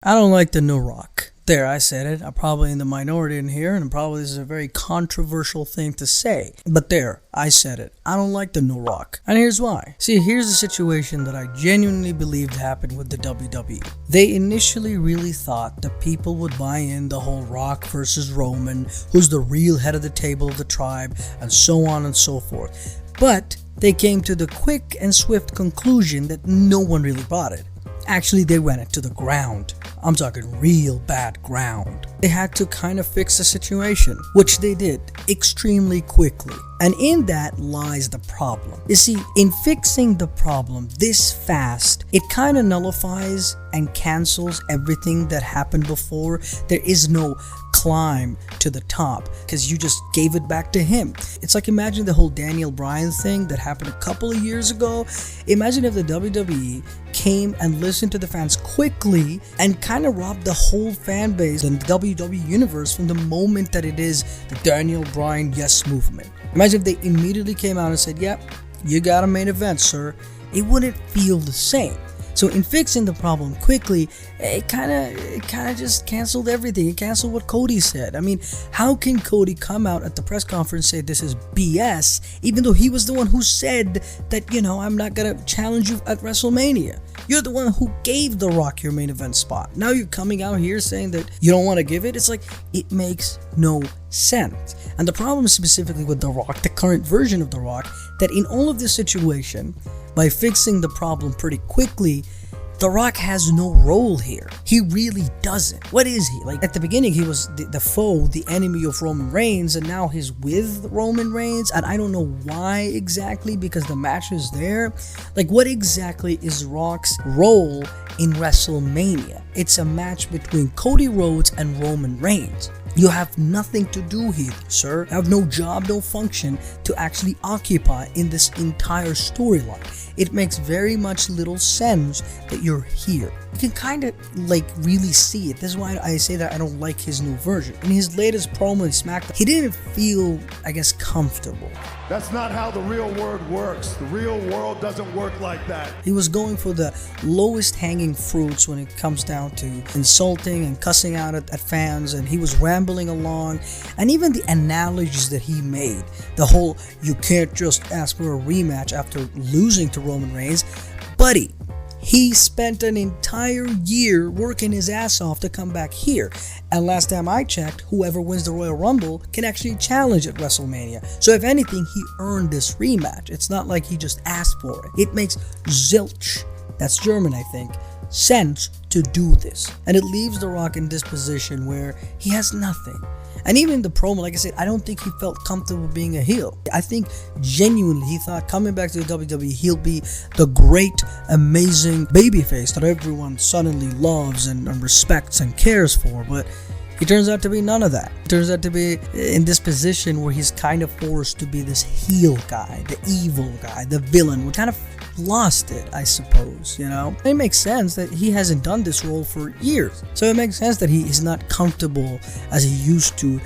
I don't like the new rock. There, I said it. I'm probably in the minority in here, and probably this is a very controversial thing to say. But there, I said it. I don't like the new rock. And here's why. See, here's the situation that I genuinely believed happened with the WWE. They initially really thought that people would buy in the whole Rock versus Roman, who's the real head of the table of the tribe, and so on and so forth. But they came to the quick and swift conclusion that no one really bought it. Actually, they ran it to the ground. I'm talking real bad ground. They had to kind of fix the situation, which they did extremely quickly. And in that lies the problem. You see, in fixing the problem this fast, it kind of nullifies and cancels everything that happened before. There is no climb to the top because you just gave it back to him. It's like, imagine the whole Daniel Bryan thing that happened a couple of years ago. Imagine if the WWE came and listened to the fans quickly and kind of robbed the whole fan base and the WWE universe from the moment that it is the Daniel Bryan yes movement. Imagine if they immediately came out and said, yep, you got a main event, sir. It wouldn't feel the same. So in fixing the problem quickly, it kind of just canceled everything. It canceled what Cody said. I mean, how can Cody come out at the press conference and say this is BS, even though he was the one who said that, I'm not going to challenge you at WrestleMania. You're the one who gave The Rock your main event spot. Now you're coming out here saying that you don't want to give it. It's like, it makes no sense. And the problem specifically with The Rock, the current version of The Rock, that in all of this situation, by fixing the problem pretty quickly, The Rock has no role here. He really doesn't. What is he? Like, at the beginning, he was the foe, the enemy of Roman Reigns, and now he's with Roman Reigns, and I don't know why exactly, because the match is there. Like, what exactly is Rock's role in WrestleMania? It's a match between Cody Rhodes and Roman Reigns. You have nothing to do here, sir. You have no job, no function to actually occupy in this entire storyline. It makes very much little sense that you're here. You can kind of really see it. This is why I say that I don't like his new version. In his latest promo in SmackDown, he didn't feel, comfortable. That's not how the real world works. The real world doesn't work like that. He was going for the lowest hanging fruits when it comes down to insulting and cussing out at fans, and he was rambling along. And even the analogies that he made, the whole you can't just ask for a rematch after losing to Roman Reigns. Buddy, he spent an entire year working his ass off to come back here. And last time I checked, whoever wins the Royal Rumble can actually challenge at WrestleMania. So if anything, he earned this rematch. It's not like he just asked for it. It makes zilch, that's German I think, sense to do this. And it leaves The Rock in this position where he has nothing. And even the promo, like I said, I don't think he felt comfortable being a heel. I think genuinely he thought coming back to the WWE, he'll be the great, amazing babyface that everyone suddenly loves and respects and cares for. But he turns out to be none of that. He turns out to be in this position where he's kind of forced to be this heel guy, the evil guy, the villain. We kind of lost it, I suppose, It makes sense that he hasn't done this role for years. So it makes sense that he is not comfortable as he used to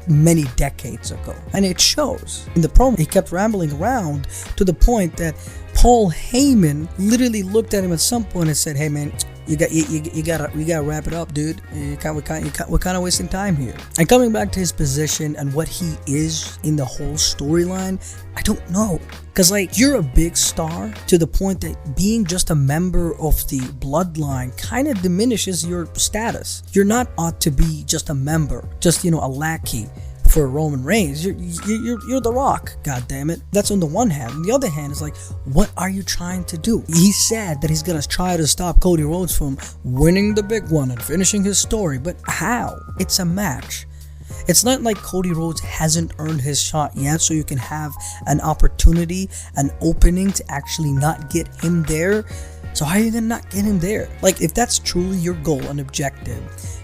many decades ago. And it shows. In the promo, he kept rambling around to the point that Paul Heyman literally looked at him at some point and said, hey man, we gotta wrap it up, dude. We're kind of wasting time here. And coming back to his position and what he is in the whole storyline, I don't know. Because you're a big star to the point that being just a member of the bloodline kind of diminishes your status. You're not ought to be just a member, just a lackey for Roman Reigns. You're The Rock, goddammit. That's on the one hand. On the other hand, it's what are you trying to do? He said that he's gonna try to stop Cody Rhodes from winning the big one and finishing his story, but how? It's a match. It's not like Cody Rhodes hasn't earned his shot yet, so you can have an opportunity, an opening to actually not get him there. So how are you gonna not get him there? If that's truly your goal and objective,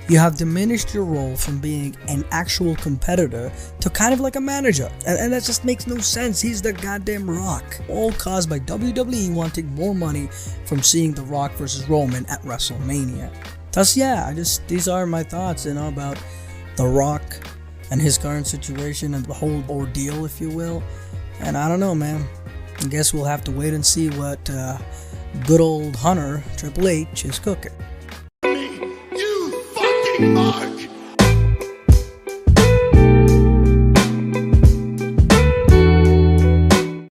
you have diminished your role from being an actual competitor to kind of like a manager. And that just makes no sense. He's the goddamn Rock. All caused by WWE wanting more money from seeing The Rock versus Roman at WrestleMania. Thus, these are my thoughts, about The Rock and his current situation and the whole ordeal, if you will. And I don't know, man. I guess we'll have to wait and see what good old Hunter, Triple H, is cooking. You Mark.